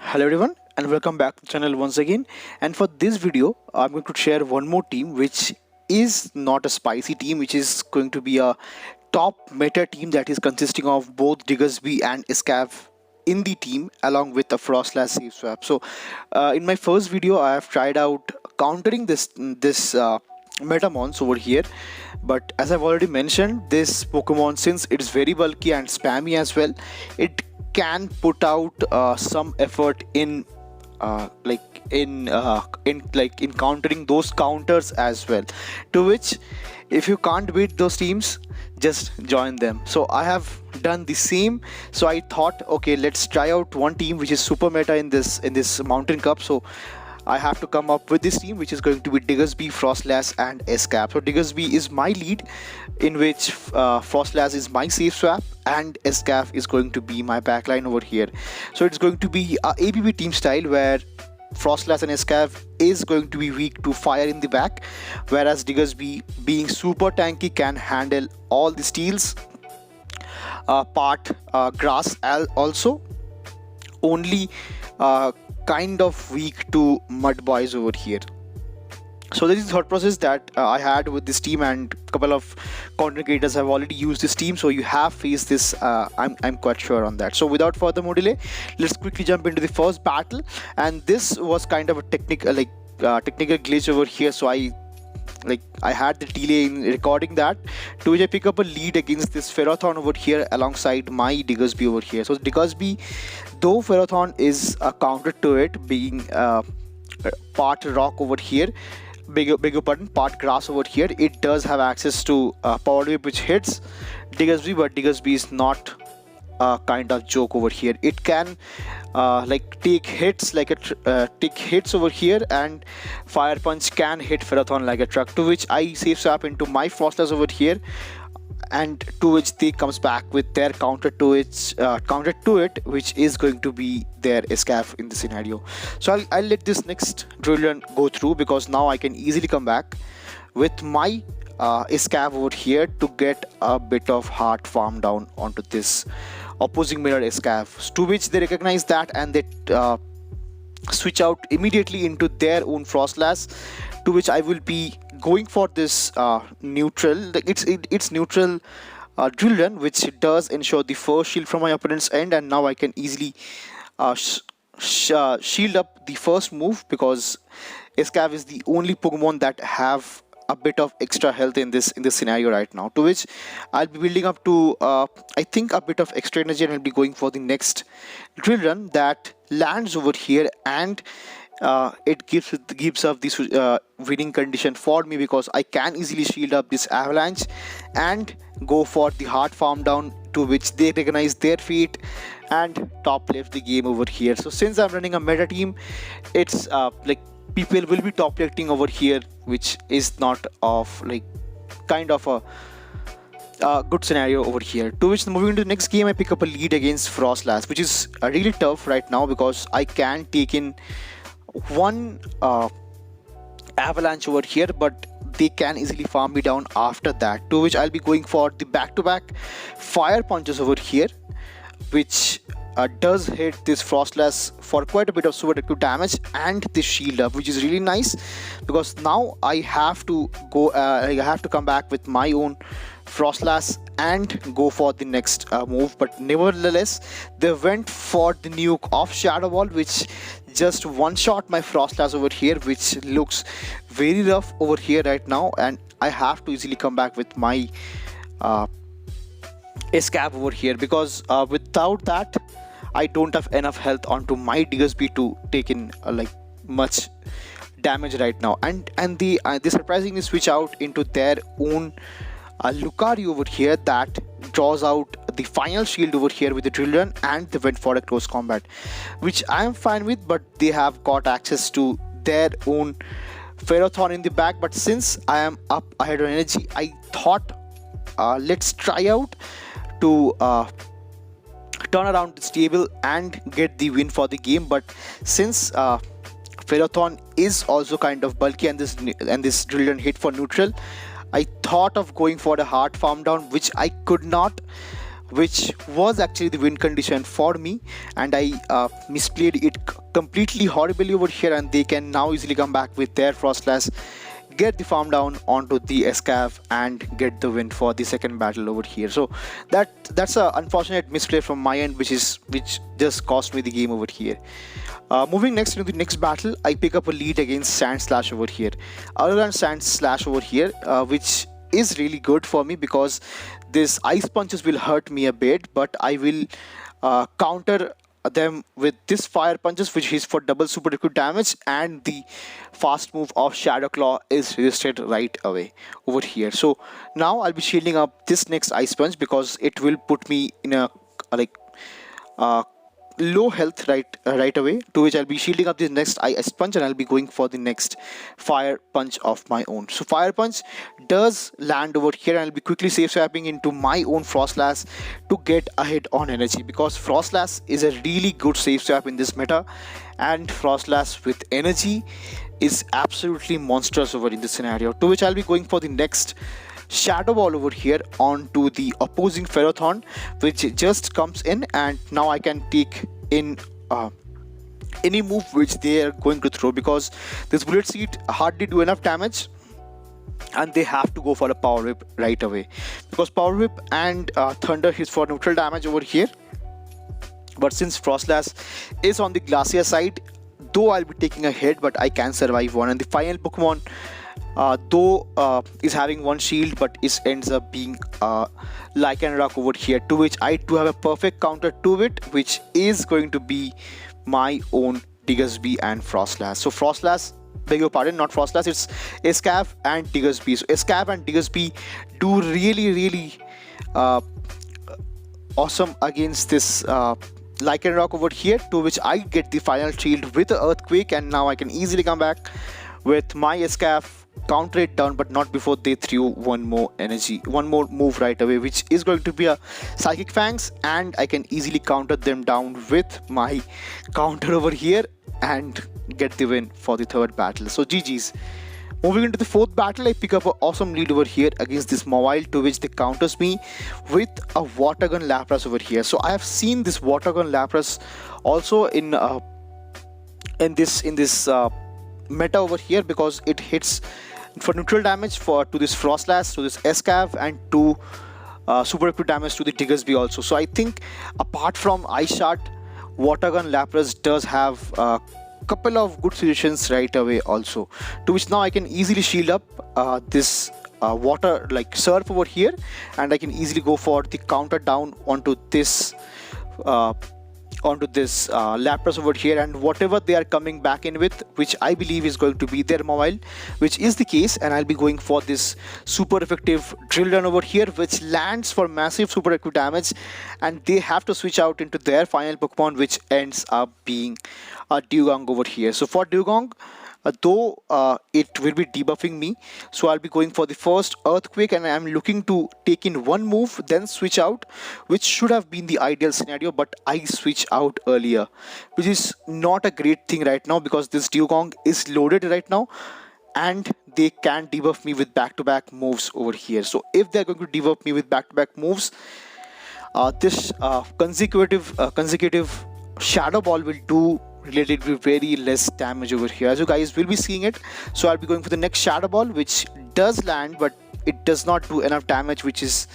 Hello everyone and welcome back to the channel once again. And for this video I'm going to share one more team which is not a spicy team, which is going to be a top meta team that is consisting of both Diggersby and Escav in the team along with a Froslass safe swap. So in my first video I have tried out countering this Metamons over here, but as I've already mentioned, this Pokemon, since it's very bulky and spammy as well, it can put out some effort in in countering those counters as well, to which if you can't beat those teams, just join them. So I have done the same. So I thought, okay, let's try out one team which is super meta in this Mountain Cup. So I have to come up with this team, which is going to be Diggersby, Froslass and Escav. So Diggersby is my lead, in which Froslass is my safe swap and Escav is going to be my backline over here. So it's going to be a ABB team style where Froslass and Escav is going to be weak to fire in the back, whereas Diggersby, being super tanky, can handle all the steals, part grass also, only kind of weak to mud boys over here. So this is the thought process that I had with this team, and a couple of content creators have already used this team, so you have faced this. I'm quite sure on that. So without further more delay, let's quickly jump into the first battle. And this was kind of a technical glitch over here, so I had the delay in recording that, to which I pick up a lead against this Ferrothorn over here alongside my Diggersby over here. So Diggersby, though Ferrothorn is a counter to it, being part rock over here, part grass over here, it does have access to power whip which hits Diggersby, but Diggersby is not a kind of joke over here. It can take hits take hits over here, and fire punch can hit Ferrothorn like a truck, to which I safe swap into my Froslass over here, and to which they comes back with their counter to it, which is going to be their Escav in the scenario. So I'll let this next drill run go through, because now I can easily come back with my Escav over here to get a bit of hard farm down onto this opposing mirror Escav, to which they recognize that and they switch out immediately into their own Froslass, to which I will be going for this neutral, it's neutral drill run, which does ensure the first shield from my opponent's end, and now I can easily shield up the first move, because Escav is the only Pokemon that have a bit of extra health in this scenario right now, to which I'll be building up to I think a bit of extra energy, and I'll be going for the next drill run that lands over here, and it gives up this winning condition for me, because I can easily shield up this avalanche and go for the hard farm down, to which they recognize their fate and top left the game over here. So since I'm running a meta team, it's people will be top lifting over here, which is not of kind of a good scenario over here, to which moving into the next game I pick up a lead against Froslass, which is really tough right now, because I can take in one avalanche over here, but they can easily farm me down after that, to which I'll be going for the back-to-back fire punches over here, which does hit this Froslass for quite a bit of super active damage and this shield up, which is really nice, because now I have to go I have to come back with my own Froslass and go for the next move. But nevertheless, they went for the nuke of Shadow Ball, which just one shot my Froslass over here, which looks very rough over here right now, and I have to easily come back with my Escav over here, because without that I don't have enough health onto my Diggersby to take in much damage right now, and they surprisingly switch out into their own Lucario over here that draws out the final shield over here with the drill run, and they went for a close combat, which I am fine with, but they have got access to their own Ferrothorn in the back. But since I am up ahead on energy, I thought let's try out to turn around this table and get the win for the game. But since Ferrothorn is also kind of bulky, and this drill run hit for neutral, I thought of going for the hard farm down, which I could not, which was actually the win condition for me, and I misplayed it completely horribly over here, and they can now easily come back with their Froslass, get the farm down onto the Escav and get the win for the second battle over here. So that's a unfortunate misplay from my end, which just cost me the game over here. Moving next into the next battle, I pick up a lead against A.Sandslash over here. Other than A.Sandslash over here, which is really good for me because this ice punches will hurt me a bit, but I will counter them with this fire punches, which is for double super liquid damage, and the fast move of Shadow Claw is resisted right away over here. So now I'll be shielding up this next ice punch because it will put me in a low health right away, to which I'll be shielding up this next ice punch, and I'll be going for the next fire punch of my own. So fire punch does land over here, and I'll be quickly safe swapping into my own Froslass to get ahead on energy, because Froslass is a really good safe swap in this meta, and Froslass with energy is absolutely monstrous over in this scenario, to which I'll be going for the next Shadow Ball over here onto the opposing Ferrothorn, which just comes in, and now I can take in any move which they are going to throw, because this Bullet Seed hardly do enough damage and they have to go for a Power Whip right away, because Power Whip and Thunder hits for neutral damage over here. But since Froslass is on the Glacier side, though I'll be taking a hit, but I can survive one, and the final Pokemon though is having one shield, but it ends up being Lycanroc over here, to which I do have a perfect counter to it, which is going to be my own Diggersby and Froslass. So Froslass, beg your pardon, not Froslass, it's Escav and Diggersby. So Escav and Diggersby do really awesome against this Lycanroc over here, to which I get the final shield with the Earthquake, and now I can easily come back with my Escav, counter it down, but not before they threw one more move right away, which is going to be a Psychic Fangs, and I can easily counter them down with my counter over here and get the win for the third battle. So GG's. Moving into the fourth battle, I pick up an awesome lead over here against this Mawile, to which they counters me with a Water Gun Lapras over here. So I have seen this Water Gun Lapras also in this meta over here, because it hits for neutral damage to this Froslass, to this Escav, and to super liquid damage to the Diggersby also. So I think apart from Ice Shard, Water Gun Lapras does have a couple of good solutions right away also, to which now I can easily shield up this water like Surf over here, and I can easily go for the counter down onto this Lapras over here, and whatever they are coming back in with, which I believe is going to be their Mawile, which is the case, and I'll be going for this super effective Drill Run over here, which lands for massive super effective damage, and they have to switch out into their final Pokemon, which ends up being a Dewgong over here. So for Dewgong, though it will be debuffing me, so I'll be going for the first Earthquake, and I'm looking to take in one move, then switch out, which should have been the ideal scenario, but I switch out earlier, which is not a great thing right now, because this Dewgong is loaded right now and they can debuff me with back-to-back moves over here. So if they're going to debuff me with back-to-back moves, this consecutive Shadow Ball will do relatively very less damage over here, as you guys will be seeing it. So I'll be going for the next Shadow Ball, which does land, but it does not do enough damage, which is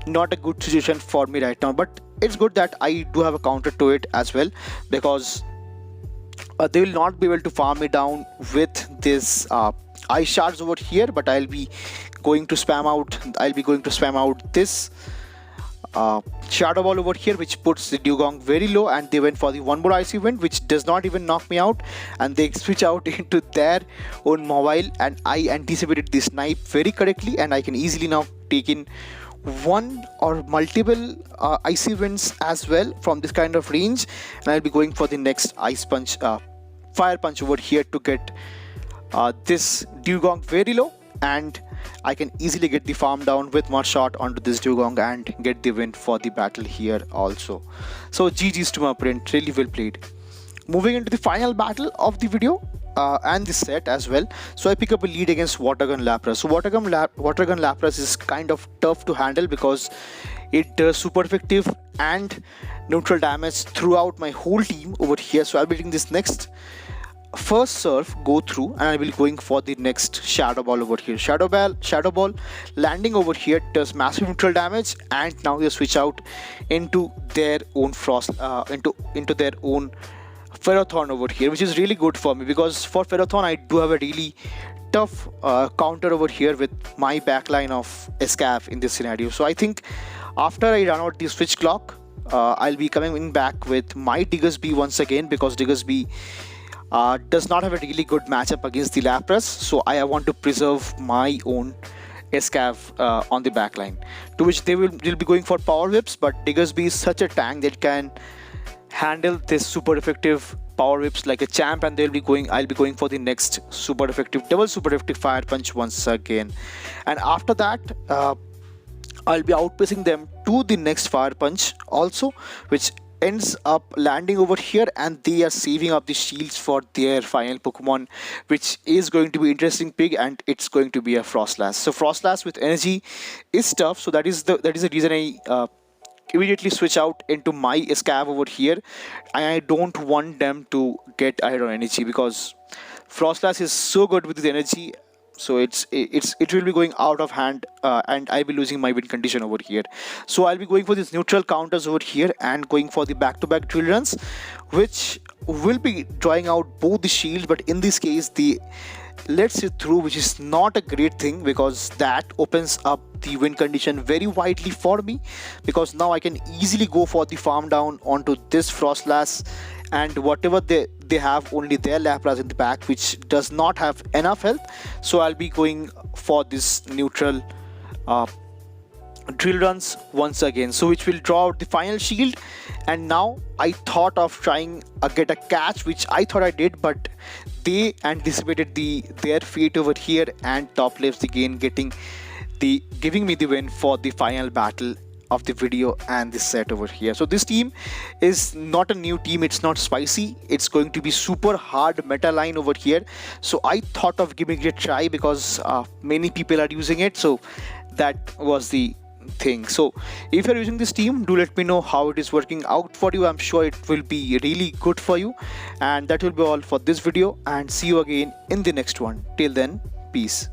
not a good situation for me right now. But it's good that I do have a counter to it as well, because they will not be able to farm me down with this Ice Shards over here, but I'll be going to spam out this Shadow Ball over here, which puts the Dewgong very low, and they went for the one more Icy Wind, which does not even knock me out, and they switch out into their own Mawile, and I anticipated this snipe very correctly, and I can easily now take in one or multiple Icy Winds as well from this kind of range, and I'll be going for the next Ice Punch, Fire Punch over here to get this Dewgong very low, and I can easily get the farm down with Mud Shot onto this Dewgong and get the win for the battle here also. So GG's to my opponent, really well played. Moving into the final battle of the video, and this set as well. So I pick up a lead against Watergun Lapras. So Watergun Lapras is kind of tough to handle because it does super effective and neutral damage throughout my whole team over here. So I'll be taking this next first surf go through, and I will be going for the next Shadow Ball over here. Shadow Ball landing over here does massive neutral damage, and now they switch out into their own into their own Ferrothorn over here, which is really good for me because for Ferrothorn I do have a really tough counter over here with my backline of Escav in this scenario. So I think after I run out the switch clock, I'll be coming in back with my Diggersby once again, because Diggersby does not have a really good matchup against the Lapras, so I want to preserve my own Escav on the backline, to which they'll be going for power whips, but Diggersby is such a tank that can handle this super effective power whips like a champ, and I'll be going for the next double super effective fire punch once again. And after that, I'll be outpacing them to the next fire punch also, which ends up landing over here, and they are saving up the shields for their final Pokemon, which is going to be interesting pick, and it's going to be a Froslass. So Froslass with energy is tough, so that is the reason I immediately switch out into my Escav over here. I don't want them to get ahead on energy because Froslass is so good with his energy. So it will be going out of hand, and I'll be losing my win condition over here. So I'll be going for these neutral counters over here and going for the back-to-back drill runs, which will be drawing out both the shield, but in this case the lets it through, which is not a great thing because that opens up the win condition very widely for me, because now I can easily go for the farm down onto this Froslass, and whatever they have, only their Lapras in the back, which does not have enough health. So I'll be going for this neutral drill runs once again, so which will draw out the final shield. And now I thought of trying get a catch, which I thought I did, but they anticipated their fate over here and top left the game, giving me the win for the final battle of the video and this set over here. So this team is not a new team, it's not spicy, it's going to be super hard meta line over here. So I thought of giving it a try because many people are using it, so that was the thing. So if you're using this team, do let me know how it is working out for you. I'm sure it will be really good for you. And that will be all for this video, and see you again in the next one. Till then, peace.